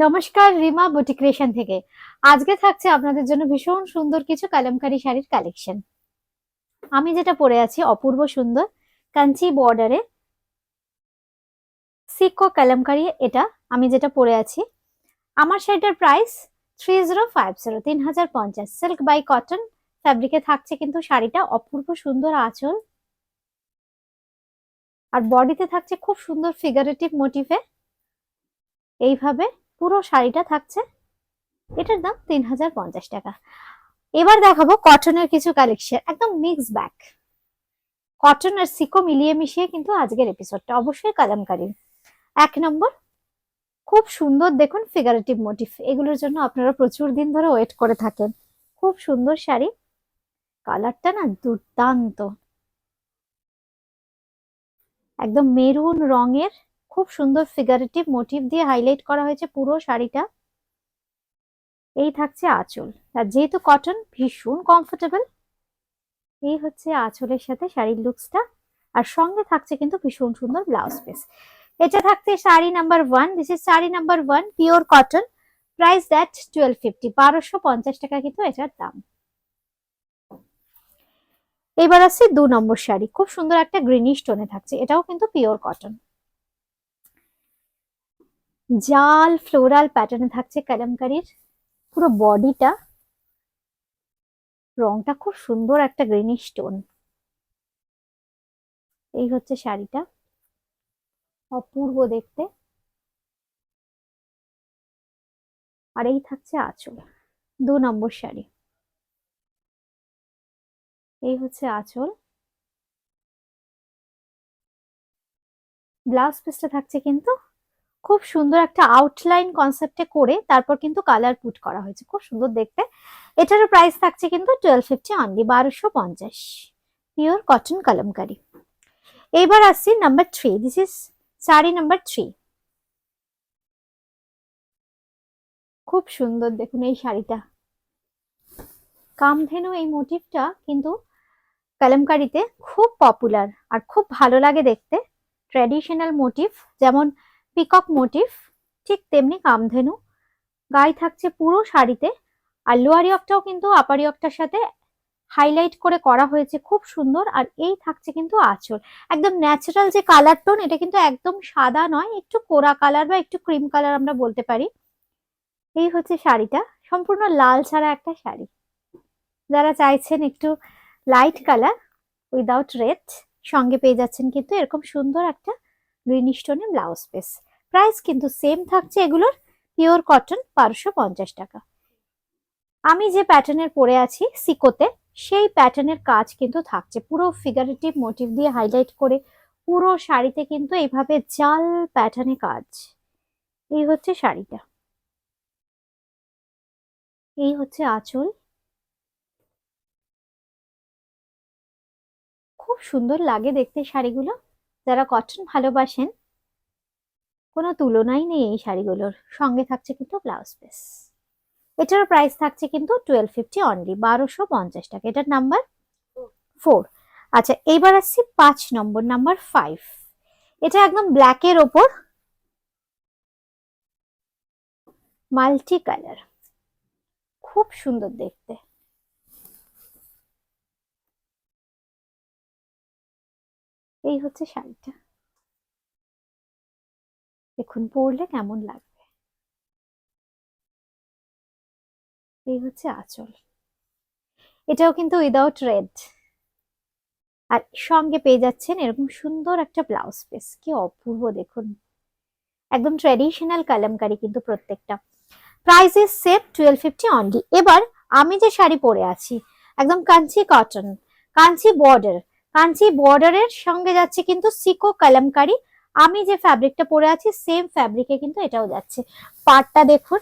নমস্কার, Rima boutique creation থেকে। আজকে থাকছে আপনাদের জন্য ভীষণ সুন্দর কিছু কালামকারী শাড়ির কালেকশন। আমি যেটা পরে আছি অপূর্ব সুন্দর কাঞ্চি বর্ডারে সিকো কালামকারী, এটা আমি যেটা পরে আছি। আমার শাড়িটার প্রাইস 3050, 3050। সিল্ক বাই কটন ফ্যাব্রিকে থাকছে কিন্তু শাড়িটা অপূর্ব সুন্দর আঁচল আর বডিতে থাকছে খুব সুন্দর ফিগারেটিভ মোটিভে। এইভাবে পুরো শাড়িটা থাকছে। এটার দাম 3050 টাকা। এবার দেখাবো কটনের কিছু কালেকশন, একদম মিক্স ব্যাগ। কটন আর সিকো মিলিয়ে মিশিয়ে কিন্তু আজকের এপিসোডটা অবশ্যই কালামকারী। এক নম্বর, খুব সুন্দর দেখুন ফিগারেটিভ মোটিভ, এগুলোর জন্য আপনারা প্রচুর দিন ধরে ওয়েট করে থাকেন। খুব সুন্দর শাড়ি, কালারটা না দুর্দান্ত, একদম মেরুন রঙের, খুব সুন্দর ফিগারেটিভ মোটিভ দিয়ে হাইলাইট করা হয়েছে পুরো শাড়িটা। এই থাকছে আঁচল, আর যেহেতু কটন ভীষণ কমফোর্টেবল। এই হচ্ছে আঁচলের সাথে শাড়ির লুকসটা, আর সঙ্গে থাকছে কিন্তু ভীষণ সুন্দর ব্লাউজ পিস। এটা থাকছে sari number 1। This is sari number 1, pure cotton. Price that 1250, 1250 টাকা কিন্তু এটার দাম। এবার আসছে 2 নম্বর শাড়ি, খুব সুন্দর একটা গ্রিনিশ টোনে থাকছে, এটাও কিন্তু পিওর কটন। জাল ফ্লোরাল প্যাটার্নে থাকছে কালামকারীর পুরো বডিটা, রংটা খুব সুন্দর একটা গ্রিনিশ টোন। এই হচ্ছে শাড়িটা, অপূর্ব দেখতে। আর এই থাকছে আঁচল। 2 নম্বর শাড়ি, এই হচ্ছে আঁচল। ব্লাউজ পিসটা থাকছে কিন্তু খুব সুন্দর একটা আউটলাইন কনসেপ্টে করে, তারপর কিন্তু কালার পুট করা হয়েছে, খুব সুন্দর দেখতে। এটারও প্রাইস থাকছে কিন্তু 1250 অনলি, 1250। Pure cotton Kalamkari. এবার আসছি number 3। This is sari number 3। খুব সুন্দর দেখুন এই শাড়িটা, কামধেনু এই মোটিভটা কিন্তু কালামকারীতে খুব পপুলার আর খুব ভালো লাগে দেখতে। ট্র্যাডিশনাল মোটিভ, যেমন পিকক মোটিভ, ঠিক তেমনি কামধেনু। গায়ে থাকছে পুরো শাড়িতে, আর লোয়ার ইয়কটাও কিন্তু আপার ইয়কটার সাথে হাইলাইট করে করা হয়েছে, খুব সুন্দর। আর এই থাকছে কিন্তু আঁচল, একদম ন্যাচারাল যে কালার টোন, এটা কিন্তু একদম সাদা নয়, একটু কোরা কালার বা একটু ক্রিম কালার আমরা বলতে পারি। এই হচ্ছে শাড়িটা, সম্পূর্ণ লাল ছাড়া একটা শাড়ি। যারা চাইছেন একটু লাইট কালার উইদাউট রেড, সঙ্গে পেয়ে যাচ্ছেন কিন্তু এরকম সুন্দর একটা গ্রিনিশ টোনে ব্লাউজ পিস। প্রাইস কিন্তু সেম থাকছে এগুলোর, পিওর কটন, 1250 টাকা। আমি যে প্যাটার্নের পরে আছি সিকোতে, সেই প্যাটার্নের কাজ কিন্তু থাকছে পুরো ফিগারেটিভ মোটিভ দিয়ে হাইলাইট করে পুরো শাড়িতে কিন্তু এইভাবে জাল প্যাটার্নে কাজ। এই হচ্ছে শাড়িটা, এই হচ্ছে আঁচল। খুব সুন্দর লাগে দেখতে শাড়িগুলো। যারা কটন ভালোবাসেন, কোনো তুলনাই নেই এই শাড়িগুলোর। সঙ্গে থাকছে কিন্তু ব্লাউজ পিস। এটার প্রাইস থাকছে কিন্তু 1250 অনলি, 1250 টাকা। এটার নাম্বার 4। আচ্ছা, এইবার আসছি 5 নম্বর, নাম্বার 5। এটা একদম ব্ল্যাকের ওপর মাল্টি কালার, খুব সুন্দর দেখতে। এই হচ্ছে শাড়িটা, দেখুন পরলে কেমন লাগবে। এই হচ্ছে আঁচল, এটাও কিন্তু উইদাউট রেড। আর সঙ্গে পেয়ে যাচ্ছেন এরকম সুন্দর একটা ব্লাউজ পিস, কি অপূর্ব দেখুন, একদম ট্র্যাডিশনাল কালামকারী কিন্তু প্রত্যেকটা। Price is same, 1250 only. এবার আমি যে শাড়ি পরে আছি একদম কাঞ্চি কটন, কাঞ্চি বর্ডার, কাঞ্চি বর্ডারের সঙ্গে যাচ্ছে কিন্তু সিকো কালামকারী। আমি যে ফ্যাব্রিকটা পরে আছি সেম ফ্যাব্রিকে কিন্তু এটাও যাচ্ছে। পাড়টা দেখুন,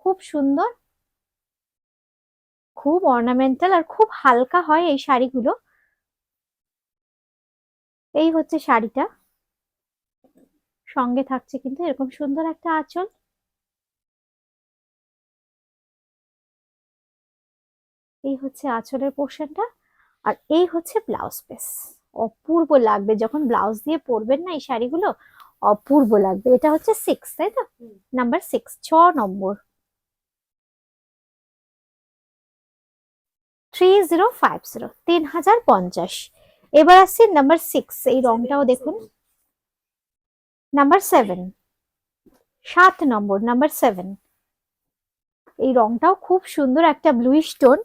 খুব সুন্দর, খুব অর্নামেন্টাল আর খুব হালকা হয় এই শাড়িগুলো। এই হচ্ছে শাড়িটা, সঙ্গে থাকছে কিন্তু এরকম সুন্দর একটা আঁচল। এই হচ্ছে আঁচলের পোর্শনটা, আর এই হচ্ছে ব্লাউজ পিস। অপূর্ব লাগবে যখন ব্লাউজ দিয়ে পরবেন না এই শাড়িগুলো, অপূর্ব লাগবে। এটা হচ্ছে 6, তাই তো? নাম্বার 6, 6 নম্বর। 3050, 3050। এবার আসছি নাম্বার 6, এই রংটাও দেখুন। নাম্বার 7, 7 নম্বর, নাম্বার 7। এই রংটাও খুব সুন্দর, একটা ব্লুইশ টোন,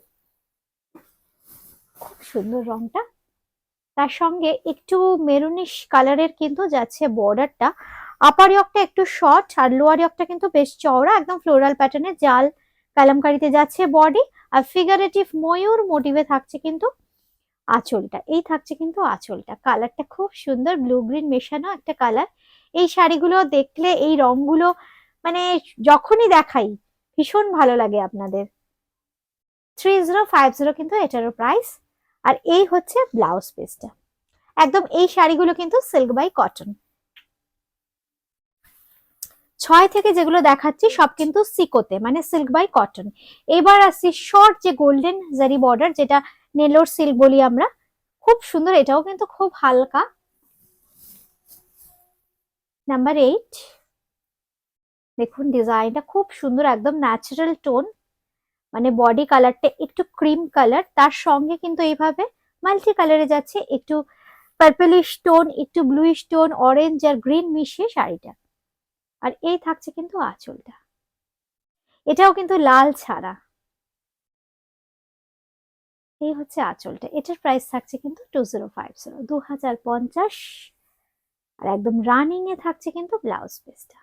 খুব সুন্দর রংটা। তার সঙ্গে একটু মেরুনিশ কালারের কিন্তু যাচ্ছে বর্ডারটা। আপার ইয়কটা একটু শর্ট আর লোয়ার ইয়কটা কিন্তু বেশ চওড়া, একদম ফ্লোরাল প্যাটার্নের জাল কালামকারীতে যাচ্ছে বডি। আর ফিগারেটিভ ময়ূর মোটিভে থাকছে কিন্তু আঁচলটা। এই থাকছে কিন্তু আঁচলটা। কালারটা খুব সুন্দর, ব্লু গ্রিন মেশানো একটা কালার। এই শাড়িগুলো দেখলে, এই রংগুলো মানে যখনই দেখাই ভীষণ ভালো লাগে আপনাদের। 3050 কিন্তু এটারও প্রাইস। আর এই হচ্ছে ব্লাউজ পিসটা। একদম এই শাড়িগুলো কিন্তু সিল্ক বাই কটন। 6 থেকে যেগুলো দেখাচ্ছি সব কিন্তু সিকোতে, মানে সিল্ক বাই কটন। এবার আসছি শর্ট যে গোল্ডেন জারি বর্ডার, যেটা নেলোর সিল্ক বলি আমরা, খুব সুন্দর। এটাও কিন্তু খুব হালকা। নাম্বার 8, দেখুন ডিজাইনটা খুব সুন্দর, একদম ন্যাচারাল টোন, মানে বডি কালারটা একটু ক্রিম কালার, তার সঙ্গে কিন্তু এইভাবে মাল্টি কালারে যাচ্ছে, একটু পার্পলিশ টোন, একটু ব্লুইশ টোন, অরেঞ্জ আর গ্রিন মিশিয়ে শাড়িটা। আর এই থাকছে কিন্তু আঁচলটা, এটাও কিন্তু লাল ছাড়া। এই হচ্ছে আঁচলটা। এটার প্রাইস থাকছে কিন্তু 2050, 2050। আর একদম রানিং এ থাকছে কিন্তু ব্লাউজ পিসটা।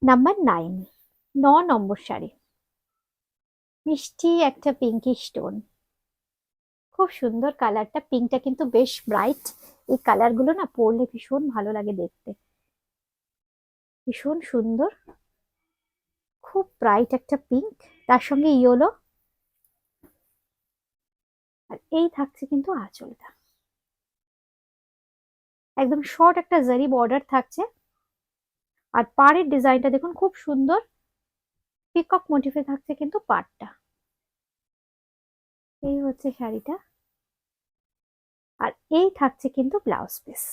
নাম্বার 9, 9 নম্বর শাড়ি। মিষ্টি একটা পিঙ্কিশ টোন, খুব সুন্দর কালারটা। পিঙ্কটা কিন্তু বেশ ব্রাইট। এই কালার গুলো না পরলে ভীষণ ভালো লাগে দেখতে, ভীষণ সুন্দর, খুব ব্রাইট একটা পিঙ্ক, তার সঙ্গে ইয়েলো। আর এই থাকছে কিন্তু আঁচলটা, একদম শর্ট একটা জারি বর্ডার থাকছে। আর পাড়ের ডিজাইনটা দেখুন খুব সুন্দর, পিকক মোটিফে থাকছে কিন্তু পাড়টা। এই হচ্ছে শাড়িটা। আর এই থাকছে কিন্তু ব্লাউজ পিস,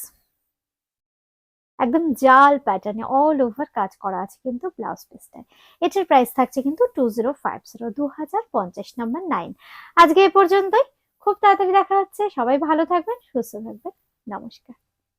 একদম জাল প্যাটার্নে অল ওভার কাজ করা আছে কিন্তু ব্লাউজ পিসটায়। এটার প্রাইস থাকছে কিন্তু 2050, 2050, নাম্বার 9। আজকে এ পর্যন্তই। খুব তাড়াতাড়ি দেখা হচ্ছে। সবাই ভালো থাকবেন, সুস্থ থাকবেন। নমস্কার।